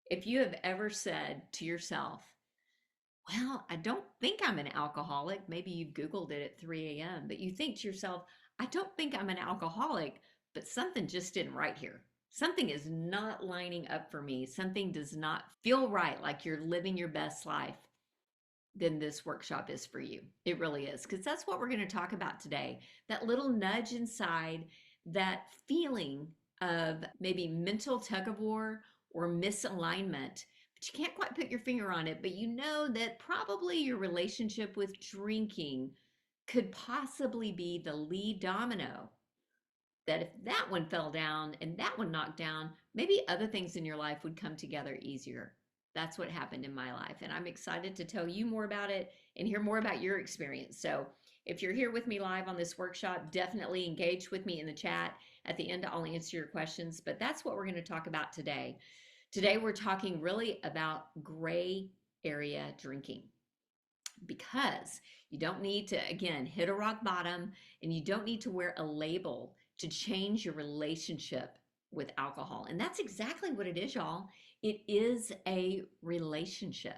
If you have ever said to yourself, well, I don't think I'm an alcoholic. Maybe you Googled it at 3 a.m., but you think to yourself, I don't think I'm an alcoholic, but something just didn't right here. Something is not lining up for me. Something does not feel right, like you're living your best life. Then this workshop is for you. It really is, because that's what we're going to talk about today. That little nudge inside, that feeling of maybe mental tug of war or misalignment, but you can't quite put your finger on it. But you know that probably your relationship with drinking could possibly be the lead domino. That if that one fell down and that one knocked down, maybe other things in your life would come together easier. That's what happened in my life. And I'm excited to tell you more about it and hear more about your experience. So if you're here with me live on this workshop, definitely engage with me in the chat. At the end, I'll answer your questions, but that's what we're going to talk about today. Today, we're talking really about gray area drinking, because you don't need to, again, hit a rock bottom, and you don't need to wear a label to change your relationship with alcohol. And that's exactly what it is, y'all. It is a relationship.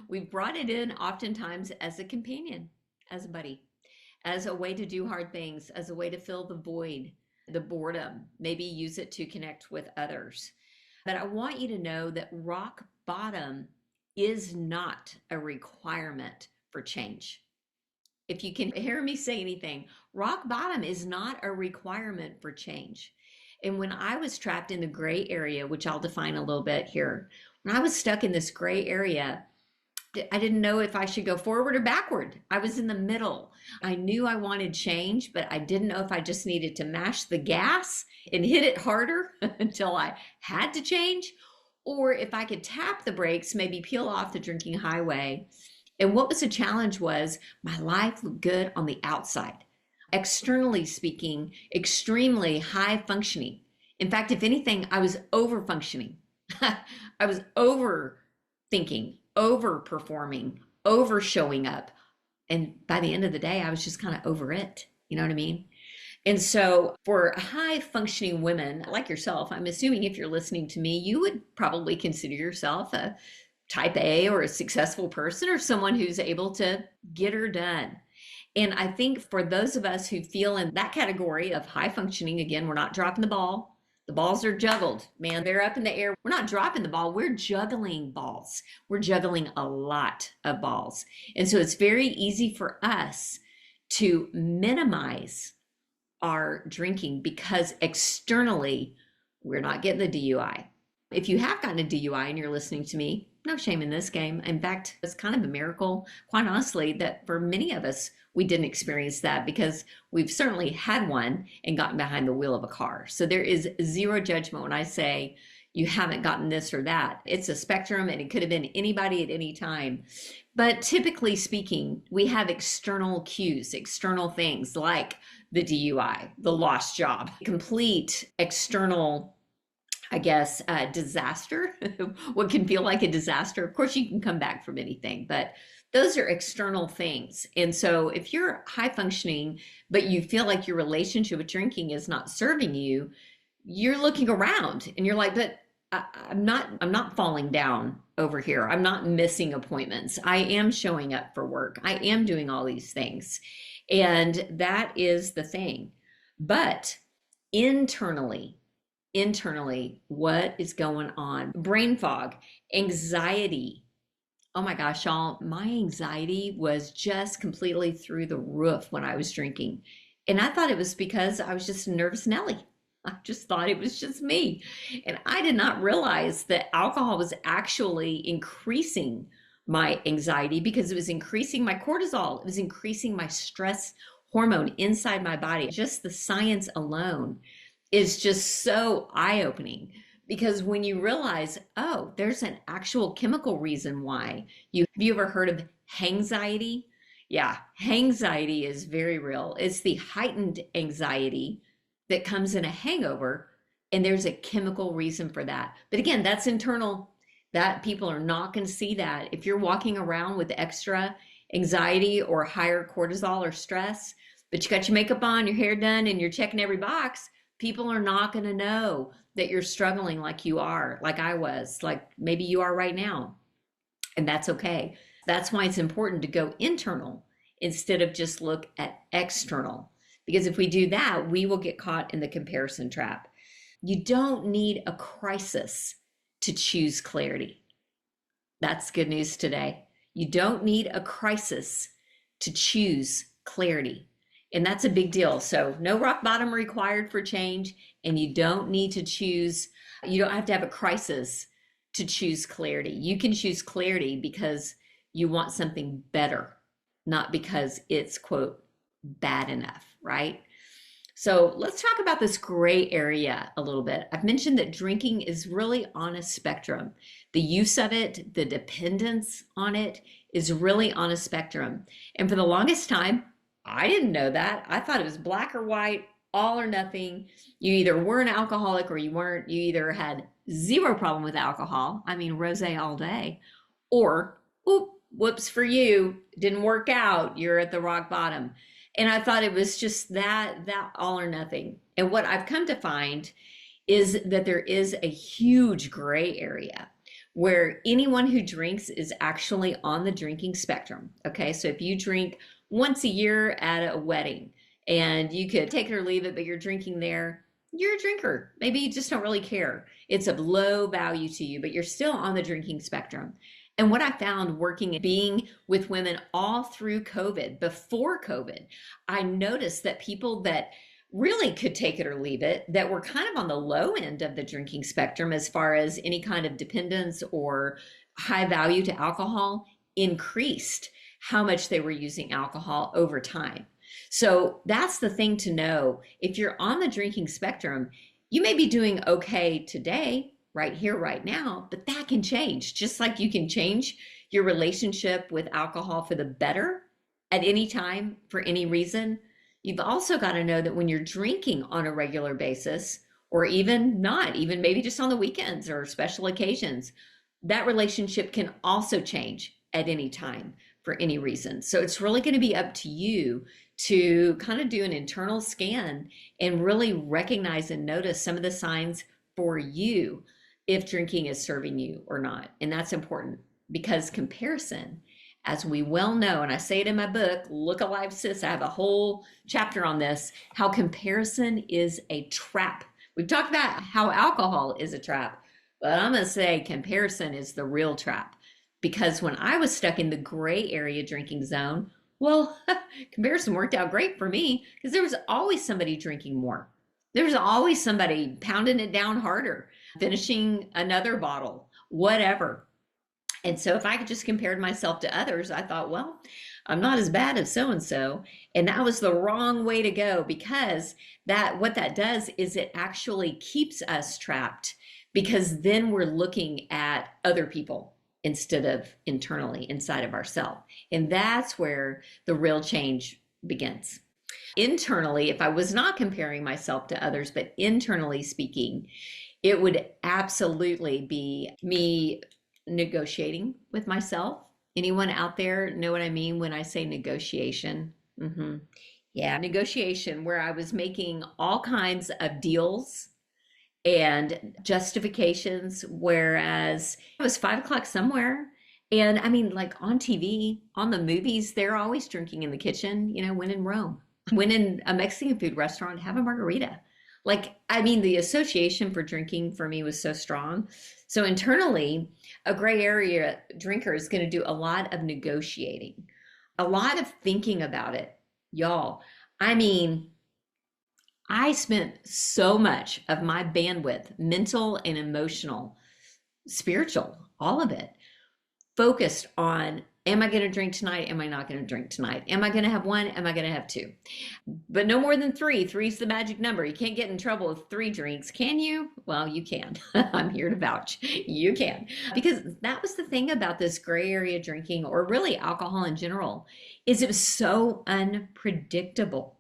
We've brought it in oftentimes as a companion, as a buddy, as a way to do hard things, as a way to fill the void, the boredom, maybe use it to connect with others. But I want you to know that rock bottom is not a requirement for change. If you can hear me say anything, rock bottom is not a requirement for change. And when I was trapped in the gray area, which I'll define a little bit here, when I was stuck in this gray area, I didn't know if I should go forward or backward. I was in the middle. I knew I wanted change, but I didn't know if I just needed to mash the gas and hit it harder until I had to change, or if I could tap the brakes, maybe peel off the drinking highway. And what was the challenge was my life looked good on the outside. Externally speaking, extremely high functioning. In fact, if anything, I was over functioning. I was overthinking, over performing, over showing up. And by the end of the day, I was just kind of over it. You know what I mean? And so for high functioning women like yourself, I'm assuming if you're listening to me, you would probably consider yourself a type A or a successful person, or someone who's able to get her done. And I think for those of us who feel in that category of high functioning, again, we're not dropping the ball. The balls are juggled, man. They're up in the air. We're not dropping the ball. We're juggling balls. We're juggling a lot of balls. And so it's very easy for us to minimize our drinking because externally we're not getting the DUI. If you have gotten a DUI and you're listening to me, no shame in this game. In fact, it's kind of a miracle, quite honestly, that for many of us, we didn't experience that, because we've certainly had one and gotten behind the wheel of a car. So there is zero judgment when I say you haven't gotten this or that. It's a spectrum, and it could have been anybody at any time. But typically speaking, we have external cues, external things like the DUI, the lost job, complete external, I guess, disaster, what can feel like a disaster. Of course, you can come back from anything, but those are external things. And so if you're high functioning, but you feel like your relationship with drinking is not serving you, you're looking around and you're like, but I'm not falling down over here. I'm not missing appointments. I am showing up for work. I am doing all these things. And that is the thing. But internally, what is going on? Brain fog, anxiety. Oh my gosh, y'all, my anxiety was just completely through the roof when I was drinking. And I thought it was because I was just a nervous Nelly. I just thought it was just me. And I did not realize that alcohol was actually increasing my anxiety, because it was increasing my cortisol. It was increasing my stress hormone inside my body. Just the science alone is just so eye-opening, because when you realize, oh, there's an actual chemical reason why. Have you ever heard of hangxiety? Yeah, hangxiety is very real. It's the heightened anxiety that comes in a hangover, and there's a chemical reason for that. But again, that's internal. That people are not going to see that. If you're walking around with extra anxiety or higher cortisol or stress, but you got your makeup on, your hair done, and you're checking every box, people are not going to know that you're struggling like you are, like I was, like maybe you are right now, and that's okay. That's why it's important to go internal instead of just look at external. Because if we do that, we will get caught in the comparison trap. You don't need a crisis to choose clarity. That's good news today. You don't need a crisis to choose clarity. And that's a big deal. So, no rock bottom required for change. And you don't need to choose, you don't have to have a crisis to choose clarity. You can choose clarity because you want something better, not because it's, quote, bad enough, right? So let's talk about this gray area a little bit. I've mentioned that drinking is really on a spectrum. The use of it, the dependence on it is really on a spectrum. And for the longest time, I didn't know that. I thought it was black or white, all or nothing. You either were an alcoholic or you weren't. You either had zero problem with alcohol, I mean, rosé all day, or, oop, whoops for you, didn't work out. You're at the rock bottom. And I thought it was just that all or nothing. And what I've come to find is that there is a huge gray area where anyone who drinks is actually on the drinking spectrum. Okay, so if you drink once a year at a wedding and you could take it or leave it, but you're drinking there, you're a drinker. Maybe you just don't really care. It's of low value to you, but you're still on the drinking spectrum. And what I found working and being with women all through COVID, before COVID, I noticed that people that really could take it or leave it, that were kind of on the low end of the drinking spectrum as far as any kind of dependence or high value to alcohol, increased how much they were using alcohol over time. So that's the thing to know. If you're on the drinking spectrum, you may be doing okay today, right here, right now, but that can change. Just like you can change your relationship with alcohol for the better at any time for any reason, you've also got to know that when you're drinking on a regular basis, or even not, even maybe just on the weekends or special occasions, that relationship can also change at any time for any reason. So it's really going to be up to you to kind of do an internal scan and really recognize and notice some of the signs for you if drinking is serving you or not. And that's important because comparison, as we well know, and I say it in my book, Look Alive Sis, I have a whole chapter on this, how comparison is a trap. We've talked about how alcohol is a trap, but I'm going to say comparison is the real trap. Because when I was stuck in the gray area drinking zone, well, comparison worked out great for me because there was always somebody drinking more. There was always somebody pounding it down harder, finishing another bottle, whatever. And so if I could just compare myself to others, I thought, well, I'm not as bad as so-and-so. And that was the wrong way to go because what that does is it actually keeps us trapped because then we're looking at other people instead of internally inside of ourselves. And that's where the real change begins. Internally, if I was not comparing myself to others, but internally speaking, it would absolutely be me negotiating with myself. Anyone out there know what I mean when I say negotiation? Mm-hmm. Yeah, negotiation, where I was making all kinds of deals and justifications, whereas it was 5 o'clock somewhere. And I mean, like on TV, on the movies, they're always drinking in the kitchen, when in Rome, when in a Mexican food restaurant, have a margarita. Like, I mean, the association for drinking for me was so strong. So internally, a gray area drinker is going to do a lot of negotiating, a lot of thinking about it, y'all. I mean, I spent so much of my bandwidth, mental and emotional, spiritual, all of it, focused on, am I going to drink tonight? Am I not going to drink tonight? Am I going to have one? Am I going to have two? But no more than three. Three's the magic number. You can't get in trouble with 3 drinks, can you? Well, you can. I'm here to vouch. You can. Because that was the thing about this gray area drinking, or really alcohol in general, is it was so unpredictable.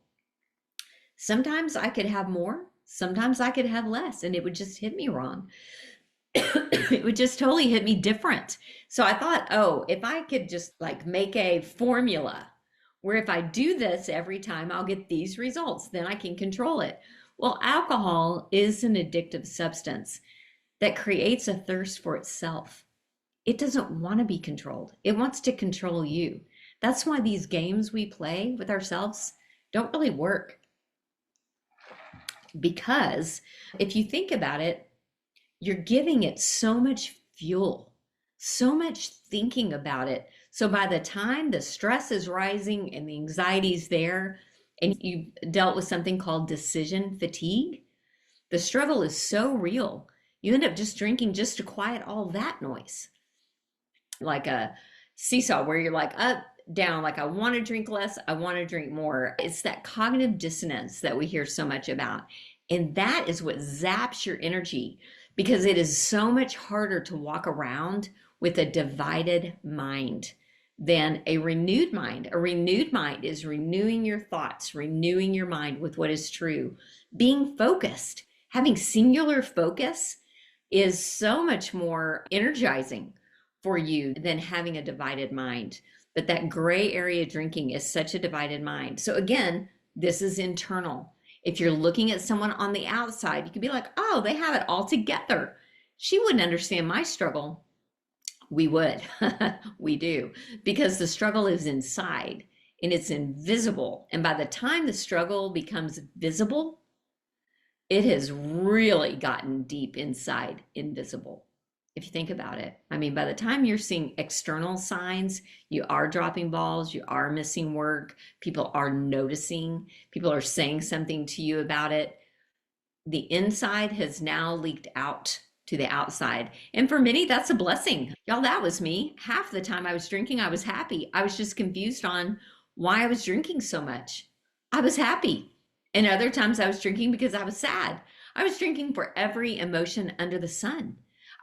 Sometimes I could have more, sometimes I could have less, and it would just hit me wrong. It would just totally hit me different. So I thought, oh, if I could just like make a formula where if I do this every time, I'll get these results, then I can control it. Well, alcohol is an addictive substance that creates a thirst for itself. It doesn't want to be controlled. It wants to control you. That's why these games we play with ourselves don't really work. Because if you think about it, you're giving it so much fuel, so much thinking about it. So by the time the stress is rising and the anxiety is there, and you've dealt with something called decision fatigue, the struggle is so real. You end up just drinking just to quiet all that noise, like a seesaw where you're like up, down, like I want to drink less, I want to drink more. It's that cognitive dissonance that we hear so much about. And that is what zaps your energy because it is so much harder to walk around with a divided mind than a renewed mind. A renewed mind is renewing your thoughts, renewing your mind with what is true, being focused. Having singular focus is so much more energizing for you than having a divided mind. But that gray area drinking is such a divided mind. So again, this is internal. If you're looking at someone on the outside, you could be like, oh, they have it all together. She wouldn't understand my struggle. We would. We do. Because the struggle is inside and it's invisible. And by the time the struggle becomes visible, it has really gotten deep inside invisible. If you think about it, I mean, by the time you're seeing external signs, you are dropping balls, you are missing work, people are noticing, people are saying something to you about it. The inside has now leaked out to the outside. And for many, that's a blessing. Y'all, that was me. Half the time I was drinking, I was happy. I was just confused on why I was drinking so much. I was happy. And other times I was drinking because I was sad. I was drinking for every emotion under the sun.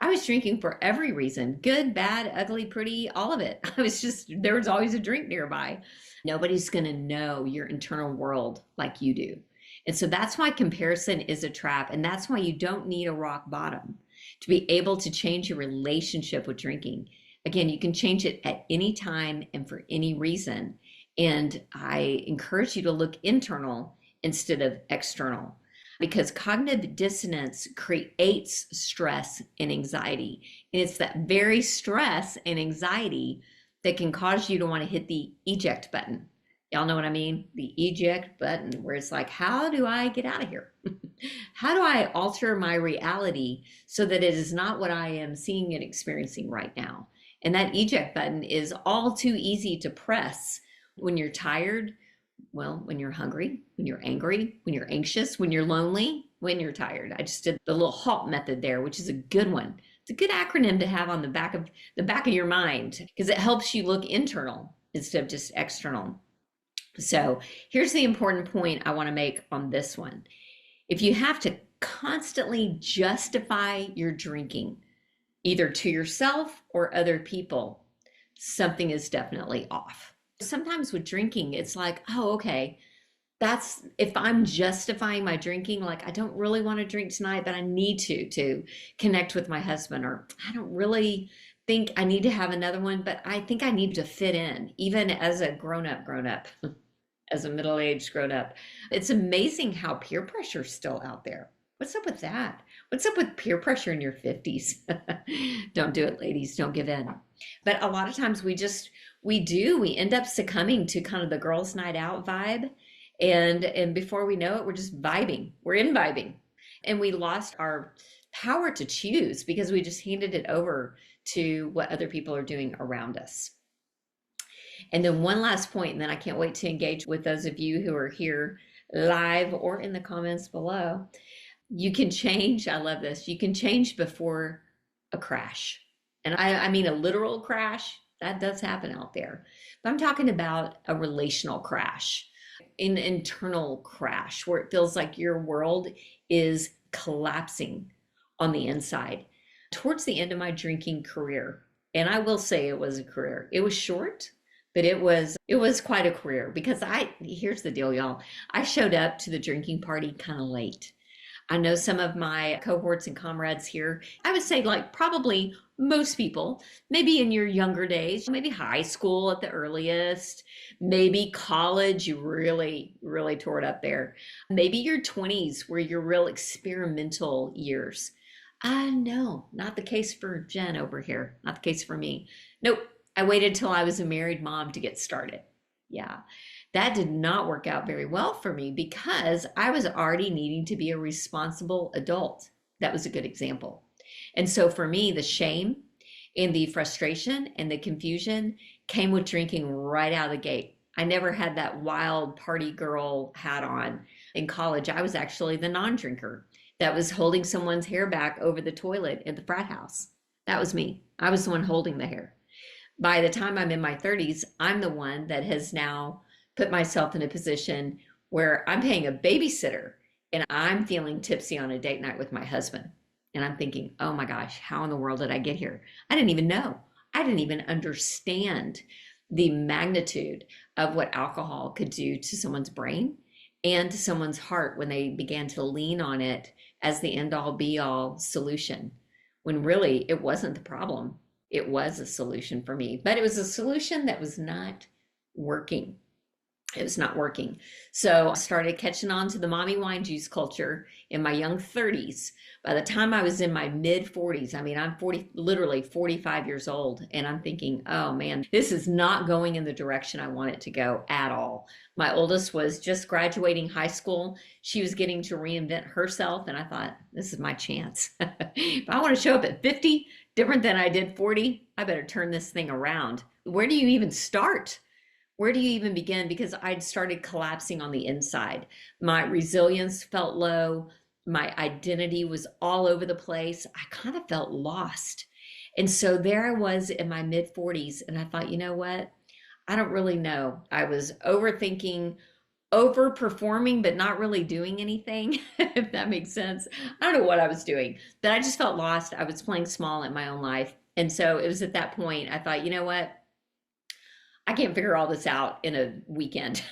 I was drinking for every reason, good, bad, ugly, pretty, all of it. There was always a drink nearby. Nobody's going to know your internal world like you do. And so that's why comparison is a trap. And that's why you don't need a rock bottom to be able to change your relationship with drinking. Again, you can change it at any time and for any reason. And I encourage you to look internal instead of external, because cognitive dissonance creates stress and anxiety. And it's that very stress and anxiety that can cause you to want to hit the eject button. Y'all know what I mean? The eject button, where it's like, how do I get out of here? How do I alter my reality so that it is not what I am seeing and experiencing right now? And that eject button is all too easy to press when you're tired. Well, when you're hungry, when you're angry, when you're anxious, when you're lonely, when you're tired. I just did the little HALT method there, which is a good one. It's a good acronym to have on the back of your mind because it helps you look internal instead of just external. So here's the important point I want to make on this one. If you have to constantly justify your drinking, either to yourself or other people, something is definitely off. Sometimes with drinking, it's like, oh, okay, that's if I'm justifying my drinking, like I don't really want to drink tonight, but I need to connect with my husband, or I don't really think I need to have another one, but I think I need to fit in, even as a grown up, as a middle-aged grown up. It's amazing how peer pressure is still out there. What's up with that? What's up with peer pressure in your 50s? Don't do it, ladies. Don't give in. But a lot of times we end up succumbing to kind of the girls' night out vibe. And before we know it, we're just vibing. We're imbibing. And we lost our power to choose because we just handed it over to what other people are doing around us. And then one last point, and then I can't wait to engage with those of you who are here live or in the comments below. You can change. I love this. You can change before a crash. And I mean a literal crash. That does happen out there. But I'm talking about a relational crash, an internal crash where it feels like your world is collapsing on the inside. Towards the end of my drinking career, and I will say it was a career. It was short, but it was quite a career because here's the deal, y'all. I showed up to the drinking party kind of late. I know some of my cohorts and comrades here, I would say like probably most people, maybe in your younger days, maybe high school at the earliest, maybe college, you really, really tore it up there. Maybe your 20s were your real experimental years. No, not the case for Jen over here. Not the case for me. Nope. I waited till I was a married mom to get started. Yeah. That did not work out very well for me because I was already needing to be a responsible adult. That was a good example. And so for me, the shame and the frustration and the confusion came with drinking right out of the gate. I never had that wild party girl hat on. In college, I was actually the non drinker that was holding someone's hair back over the toilet at the frat house. That was me. I was the one holding the hair. By the time I'm in my 30s, I'm the one that has now put myself in a position where I'm paying a babysitter and I'm feeling tipsy on a date night with my husband. And I'm thinking, oh my gosh, how in the world did I get here? I didn't even know. I didn't even understand the magnitude of what alcohol could do to someone's brain and to someone's heart when they began to lean on it as the end all be all solution, when really it wasn't the problem. It was a solution for me, but it was a solution that was not working. It was not working. So I started catching on to the mommy wine juice culture in my young 30s. By the time I was in my mid 40s, I mean, I'm 40, literally 45 years old, and I'm thinking, oh man, this is not going in the direction I want it to go at all. My oldest was just graduating high school. She was getting to reinvent herself, and I thought, this is my chance. If I want to show up at 50, different than I did 40, I better turn this thing around. Where do you even start? Where do you even begin? Because I'd started collapsing on the inside. My resilience felt low. My identity was all over the place. I kind of felt lost. And so there I was in my mid 40s, and I thought, you know what? I don't really know. I was overthinking, overperforming, but not really doing anything, if that makes sense. I don't know what I was doing, but I just felt lost. I was playing small in my own life. And so it was at that point I thought, you know what? I can't figure all this out in a weekend.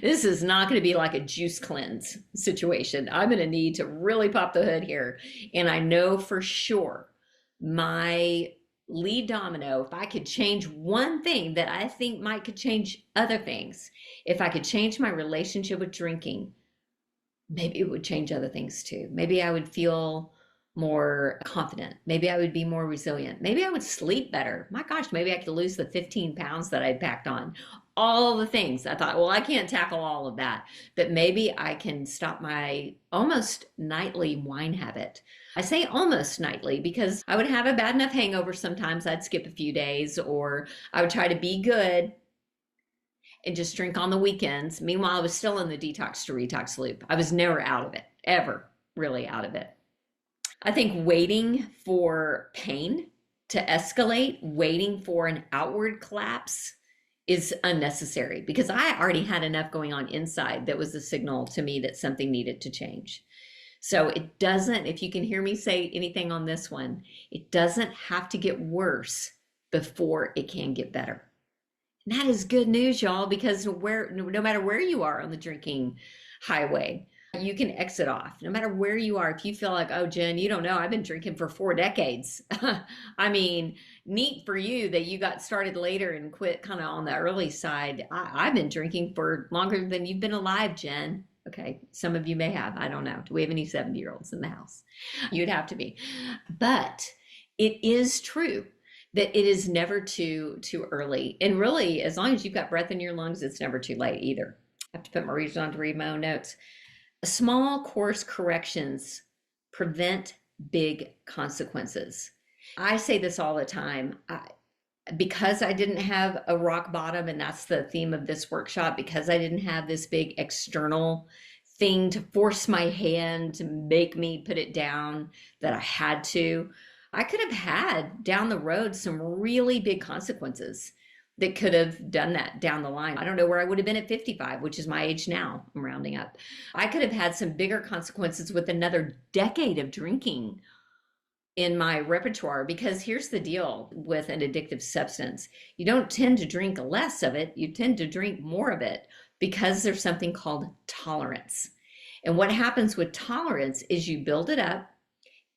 This is not going to be like a juice cleanse situation. I'm going to need to really pop the hood here. And I know for sure my lead domino, if I could change one thing that I think might could change other things, if I could change my relationship with drinking, maybe it would change other things too. Maybe I would feel more confident. Maybe I would be more resilient. Maybe I would sleep better. My gosh, maybe I could lose the 15 pounds that I packed on. All the things. I thought, well, I can't tackle all of that, but maybe I can stop my almost nightly wine habit. I say almost nightly because I would have a bad enough hangover sometimes. I'd skip a few days, or I would try to be good and just drink on the weekends. Meanwhile, I was still in the detox to retox loop. I was never out of it, ever really out of it. I think waiting for pain to escalate, waiting for an outward collapse is unnecessary because I already had enough going on inside that was a signal to me that something needed to change. So it doesn't, if you can hear me say anything on this one, it doesn't have to get worse before it can get better. And that is good news, y'all, because no matter where you are on the drinking highway, you can exit off no matter where you are. If you feel like, oh, Jen, you don't know, I've been drinking for 4 decades. I mean, neat for you that you got started later and quit kind of on the early side. I've been drinking for longer than you've been alive, Jen. Okay, some of you may have. I don't know. Do we have any 70-year-olds in the house? You'd have to be. But it is true that it is never too early. And really, as long as you've got breath in your lungs, it's never too late either. I have to put my readers on to read my own notes. Small course corrections prevent big consequences. I say this all the time. Because I didn't have a rock bottom, and that's the theme of this workshop, because I didn't have this big external thing to force my hand to make me put it down that I had to, I could have had down the road some really big consequences that could have done that down the line. I don't know where I would have been at 55, which is my age now. I'm rounding up. I could have had some bigger consequences with another decade of drinking in my repertoire, because here's the deal with an addictive substance. You don't tend to drink less of it. You tend to drink more of it because there's something called tolerance. And what happens with tolerance is you build it up.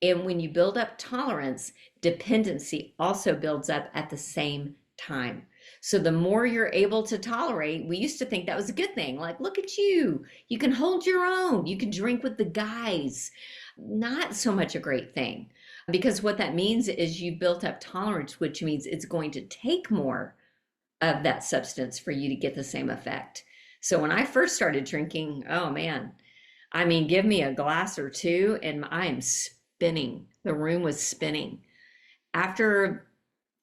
And when you build up tolerance, dependency also builds up at the same time. So the more you're able to tolerate, we used to think that was a good thing. Like, look at you. You can hold your own. You can drink with the guys. Not so much a great thing. Because what that means is you built up tolerance, which means it's going to take more of that substance for you to get the same effect. So when I first started drinking, oh man, I mean, give me a glass or two and I am spinning. The room was spinning. After a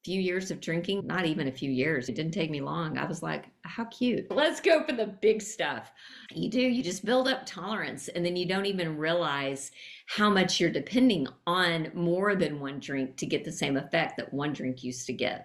few years of drinking, not even a few years, it didn't take me long. I was like, how cute. Let's go for the big stuff. You just build up tolerance and then you don't even realize how much you're depending on more than one drink to get the same effect that one drink used to give.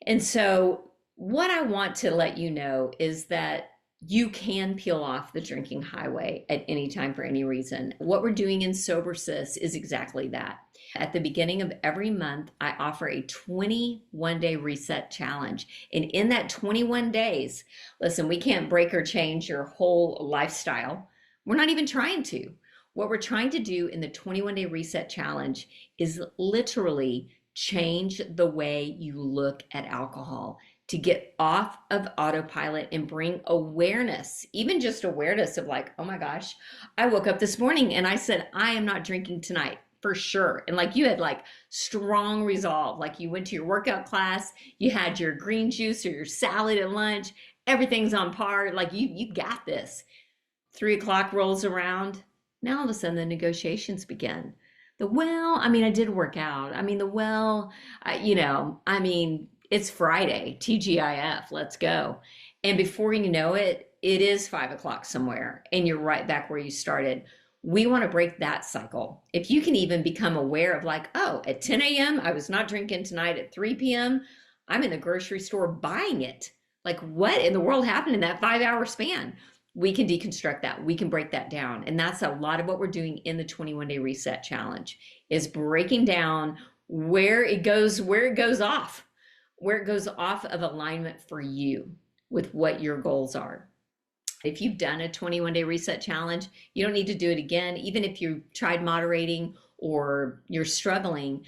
And so what I want to let you know is that you can peel off the drinking highway at any time for any reason. What we're doing in Sober Sis is exactly that. At the beginning of every month, I offer a 21-day reset challenge. And in that 21 days, listen, we can't break or change your whole lifestyle. We're not even trying to. What we're trying to do in the 21-day reset challenge is literally change the way you look at alcohol, to get off of autopilot and bring awareness, even just awareness of like, oh my gosh, I woke up this morning and I said, I am not drinking tonight for sure. And like you had like strong resolve, like you went to your workout class, you had your green juice or your salad at lunch, everything's on par. Like you got this. 3 o'clock rolls around. Now all of a sudden the negotiations begin. I did work out. It's Friday, TGIF, let's go. And before you know it, it is 5 o'clock somewhere and you're right back where you started. We want to break that cycle. If you can even become aware of like, oh, at 10 a.m., I was not drinking tonight. At 3 p.m., I'm in the grocery store buying it. Like what in the world happened in that 5-hour span? We can deconstruct that. We can break that down. And that's a lot of what we're doing in the 21-day reset challenge is breaking down where it goes off of alignment for you with what your goals are. If you've done a 21-day reset challenge, you don't need to do it again. Even if you tried moderating or you're struggling,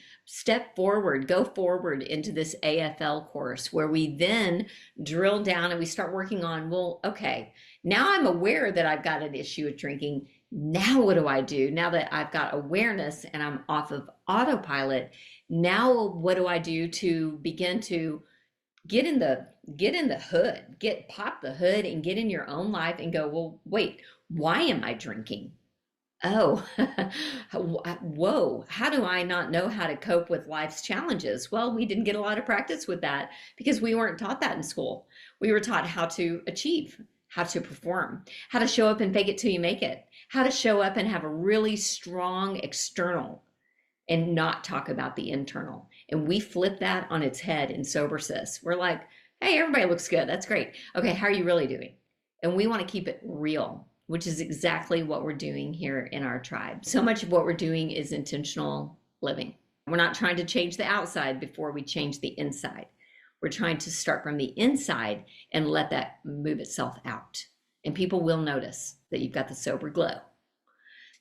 go forward into this AFL course where we then drill down and we start working on, well, okay, now I'm aware that I've got an issue with drinking. Now what do I do? Now that I've got awareness and I'm off of autopilot, now what do I do to begin to get in the hood, pop the hood and get in your own life and go, well, wait, why am I drinking? Oh, whoa, how do I not know how to cope with life's challenges? Well, we didn't get a lot of practice with that because we weren't taught that in school. We were taught how to achieve, how to perform, how to show up and fake it till you make it, how to show up and have a really strong external and not talk about the internal. And we flip that on its head in Sober Sis. We're like, hey, everybody looks good. That's great. Okay, how are you really doing? And we want to keep it real, which is exactly what we're doing here in our tribe. So much of what we're doing is intentional living. We're not trying to change the outside before we change the inside. We're trying to start from the inside and let that move itself out. And people will notice that you've got the sober glow.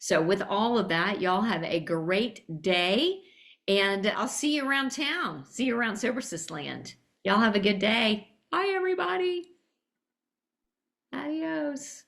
So with all of that, y'all have a great day. And I'll see you around town. See you around Sober Sis land. Y'all have a good day. Bye, everybody. Adios.